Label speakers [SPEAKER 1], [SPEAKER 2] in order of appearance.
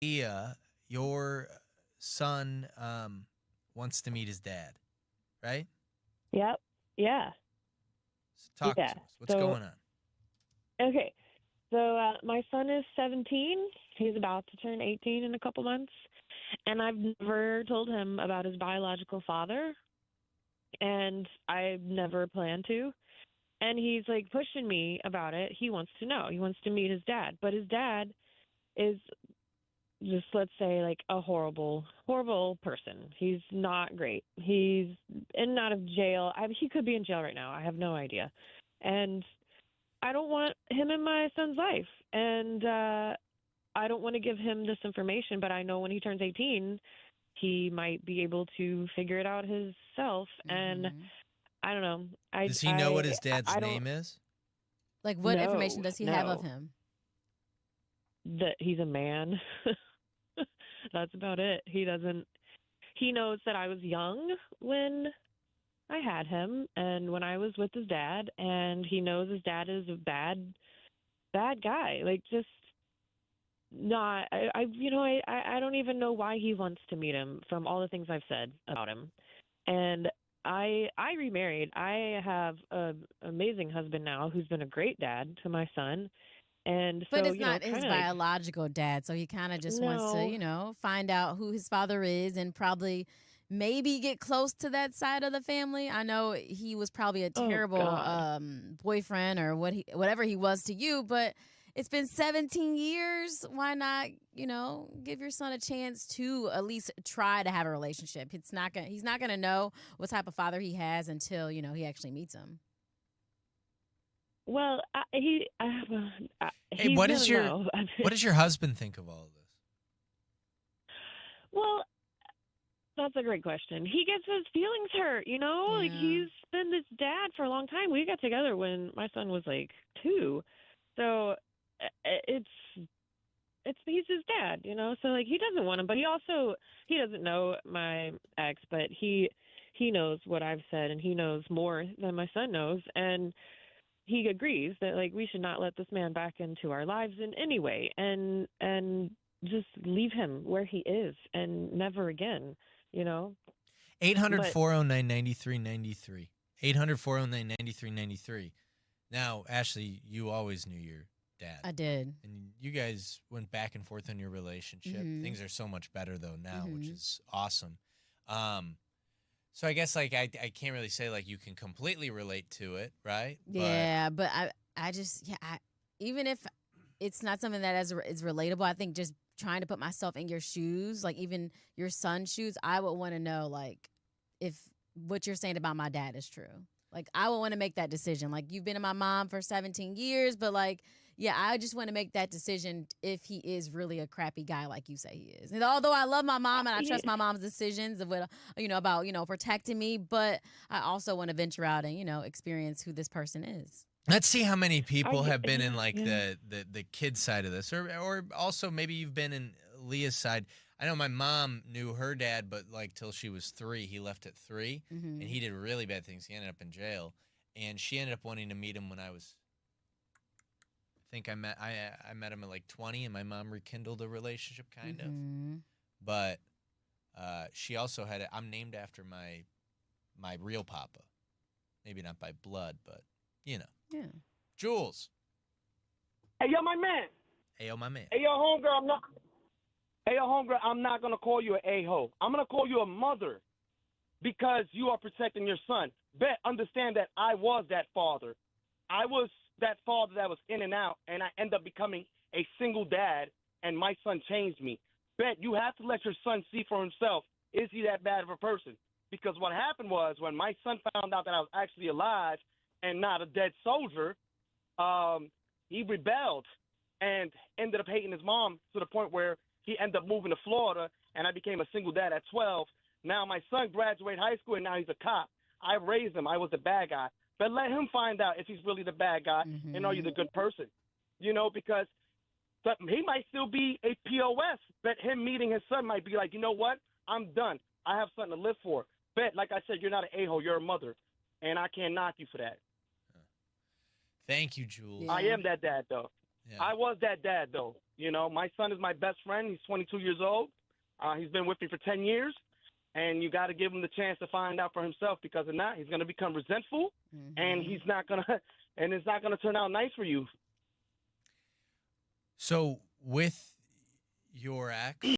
[SPEAKER 1] Your son wants to meet his dad, right?
[SPEAKER 2] Yep. Yeah.
[SPEAKER 1] So talk
[SPEAKER 2] Yeah.
[SPEAKER 1] to us. What's
[SPEAKER 2] So,
[SPEAKER 1] going on?
[SPEAKER 2] okay. So, my son is 17. He's about to turn 18 in a couple months. And I've never told him about his biological father. And I never plan to. And he's like pushing me about it. He wants to know. He wants to meet his dad. But his dad is just, let's say, like a horrible person. He's not great. He's in and out of jail. He could be in jail right now. I have no idea. And I don't want him in my son's life. And I don't want to give him this information, but I know when he turns 18, he might be able to figure it out himself. And
[SPEAKER 3] Mm-hmm.
[SPEAKER 2] I don't know.
[SPEAKER 1] Does he know what his dad's
[SPEAKER 2] I don't
[SPEAKER 1] name is?
[SPEAKER 3] Like, what information
[SPEAKER 2] know.
[SPEAKER 3] does he have of
[SPEAKER 2] No,
[SPEAKER 3] him?
[SPEAKER 2] that he's a man. That's about it. He doesn't. He knows that I was young when I had him, and when I was with his dad, and he knows his dad is a bad guy. Like, just not. I don't even know why he wants to meet him from all the things I've said about him. And I remarried. I have an amazing husband now who's been a great dad to my son. And
[SPEAKER 3] But
[SPEAKER 2] so,
[SPEAKER 3] it's not his
[SPEAKER 2] kind of like,
[SPEAKER 3] biological dad, so he kind of just wants to,
[SPEAKER 2] no.
[SPEAKER 3] find out who his father is and probably maybe get close to that side of the family. I know he was probably a
[SPEAKER 2] Oh
[SPEAKER 3] terrible
[SPEAKER 2] God.
[SPEAKER 3] boyfriend or whatever he was to you, but it's been 17 years. Why not, give your son a chance to at least try to have a relationship? He's not gonna know what type of father he has until, he actually meets him.
[SPEAKER 2] Well,
[SPEAKER 1] Hey,
[SPEAKER 2] he's gonna know.
[SPEAKER 1] what does your husband think of all of this?
[SPEAKER 2] Well, that's a great question. He gets his feelings hurt, Like,
[SPEAKER 3] Yeah.
[SPEAKER 2] he's been this dad for a long time. We got together when my son was like 2, so it's he's his dad, So like he doesn't want him, but he doesn't know my ex, but he knows what I've said, and he knows more than my son knows, and he agrees that like we should not let this man back into our lives in any way, and just leave him where he is and never again, you know
[SPEAKER 1] 800
[SPEAKER 2] but
[SPEAKER 1] 409 9393. 800 409 9393. Now, Ashley, you always knew your dad.
[SPEAKER 3] I did.
[SPEAKER 1] And you guys went back and forth in your relationship.
[SPEAKER 3] Mhm.
[SPEAKER 1] Things are so much better, though, now, which
[SPEAKER 3] Mhm.
[SPEAKER 1] is awesome. So I guess, like, I can't really say, like, you can completely relate to it, right?
[SPEAKER 3] Yeah, but I just even if it's not something that is relatable, I think just trying to put myself in your shoes, like even your son's shoes, I would want to know like if what you're saying about my dad is true. Like I would want to make that decision. Like you've been in my mom for 17 years, but like yeah, I just want to make that decision if he is really a crappy guy like you say he is. And although I love my mom and I
[SPEAKER 2] yeah,
[SPEAKER 3] trust my mom's decisions of what about protecting me, but I also want to venture out and experience who this person is.
[SPEAKER 1] let's see how many
[SPEAKER 2] I
[SPEAKER 1] people
[SPEAKER 2] get,
[SPEAKER 1] have been in, like,
[SPEAKER 2] yeah.
[SPEAKER 1] the kid side of this. Or also maybe you've been in Leah's side. I know my mom knew her dad, but, like, till she was 3. He left at 3, and
[SPEAKER 3] Mm-hmm.
[SPEAKER 1] he did really bad things. He ended up in jail. And she ended up wanting to meet him when I was think I met him at like 20, and my mom rekindled a relationship kind of.
[SPEAKER 3] Mm-hmm.
[SPEAKER 1] But she also had I'm named after my real papa. Maybe not by blood, but you know.
[SPEAKER 3] Yeah.
[SPEAKER 1] Jules.
[SPEAKER 4] Hey, yo, my man.
[SPEAKER 1] Hey, yo, my man.
[SPEAKER 4] Hey, yo, homegirl, I'm not. Hey, yo, homegirl, I'm not gonna call you an a-hole. I'm gonna call you a mother because you are protecting your son. Bet, understand that I was that father. I was that father that was in and out, and I end up becoming a single dad, and my son changed me. Bet, you have to let your son see for himself, is he that bad of a person? Because what happened was when my son found out that I was actually alive and not a dead soldier, he rebelled and ended up hating his mom to the point where he ended up moving to Florida, and I became a single dad at 12. Now my son graduated high school, and now he's a cop. I raised him. I was the bad guy. But let him find out if he's really the bad guy and are you the good person. Because he might still be a POS. But him meeting his son might be like, you know what? I'm done. I have something to live for. Bet, like I said, you're not an a-hole. You're a mother. And I can't knock you for that.
[SPEAKER 1] Thank you, Jules.
[SPEAKER 3] Yeah.
[SPEAKER 4] I am that dad, though.
[SPEAKER 1] Yeah.
[SPEAKER 4] I was that dad, though. You know, my son is my best friend. He's 22 years old. He's been with me for 10 years. And you got to give him the chance to find out for himself, because if not, he's going to become resentful, and he's not going to, and it's not going to turn out nice for you.
[SPEAKER 1] So with your ex,